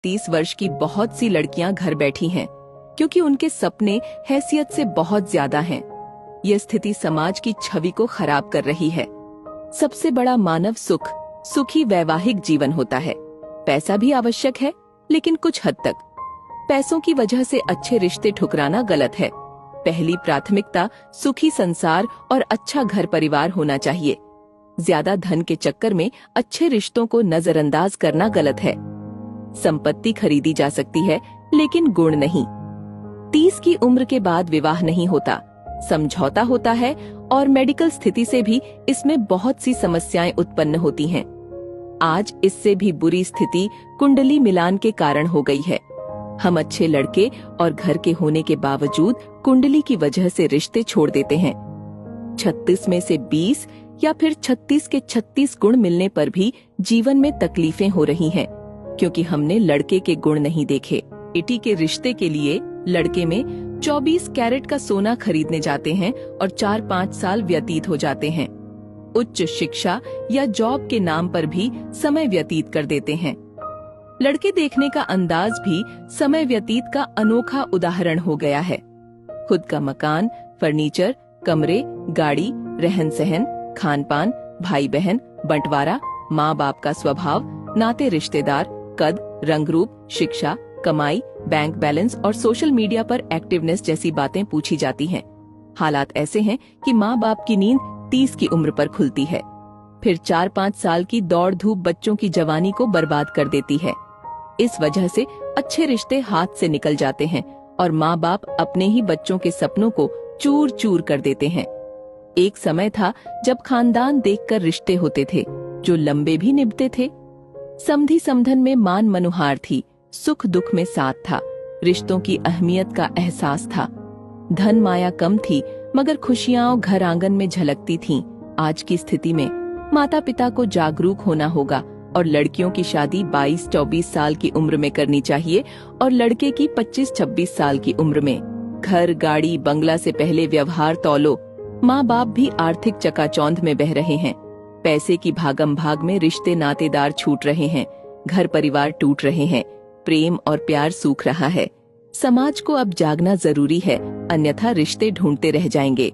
30 वर्ष की बहुत सी लड़कियां घर बैठी हैं क्योंकि उनके सपने हैसियत से बहुत ज्यादा हैं। यह स्थिति समाज की छवि को खराब कर रही है। सबसे बड़ा मानव सुख सुखी वैवाहिक जीवन होता है। पैसा भी आवश्यक है, लेकिन कुछ हद तक। पैसों की वजह से अच्छे रिश्ते ठुकराना गलत है। पहली प्राथमिकता सुखी संसार और अच्छा घर परिवार होना चाहिए। ज्यादा धन के चक्कर में अच्छे रिश्तों को नजरअंदाज करना गलत है। संपत्ति खरीदी जा सकती है, लेकिन गुण नहीं। 30 की उम्र के बाद विवाह नहीं होता, समझौता होता है और मेडिकल स्थिति से भी इसमें बहुत सी समस्याएं उत्पन्न होती हैं। आज इससे भी बुरी स्थिति कुंडली मिलान के कारण हो गई है। हम अच्छे लड़के और घर के होने के बावजूद कुंडली की वजह से रिश्ते छोड़ देते हैं। 36 में से 20 या फिर 36 के 36 गुण मिलने पर भी जीवन में तकलीफें हो रही हैं, क्योंकि हमने लड़के के गुण नहीं देखे। बेटी के रिश्ते के लिए लड़के में 24 कैरेट का सोना खरीदने जाते हैं और 4-5 साल व्यतीत हो जाते हैं। उच्च शिक्षा या जॉब के नाम पर भी समय व्यतीत कर देते हैं। लड़के देखने का अंदाज भी समय व्यतीत का अनोखा उदाहरण हो गया है। खुद का मकान, फर्नीचर, कमरे, गाड़ी, रहन सहन, खान पान, भाई बहन, बंटवारा, माँ बाप का स्वभाव, नाते रिश्तेदार, कद, रंग रूप, शिक्षा, कमाई, बैंक बैलेंस और सोशल मीडिया पर एक्टिवनेस जैसी बातें पूछी जाती हैं। हालात ऐसे हैं कि माँ बाप की नींद 30 की उम्र पर खुलती है। फिर 4-5 साल की दौड़ धूप बच्चों की जवानी को बर्बाद कर देती है। इस वजह से अच्छे रिश्ते हाथ से निकल जाते हैं और माँ बाप अपने ही बच्चों के सपनों को चूर चूर कर देते हैं। एक समय था जब खानदान देखकर रिश्ते होते थे, जो लंबे भी निभते थे। समधी समधन में मान मनुहार थी, सुख दुख में साथ था, रिश्तों की अहमियत का एहसास था। धन माया कम थी, मगर खुशियां घर आंगन में झलकती थीं। आज की स्थिति में माता पिता को जागरूक होना होगा और लड़कियों की शादी 22-24 साल की उम्र में करनी चाहिए और लड़के की 25-26 साल की उम्र में। घर, गाड़ी, बंगला से पहले व्यवहार तौलो। माँ बाप भी आर्थिक चकाचौंध में बह रहे हैं। पैसे की भागम भाग में रिश्ते नातेदार छूट रहे हैं, घर परिवार टूट रहे हैं, प्रेम और प्यार सूख रहा है। समाज को अब जागना जरूरी है, अन्यथा रिश्ते ढूंढते रह जाएंगे।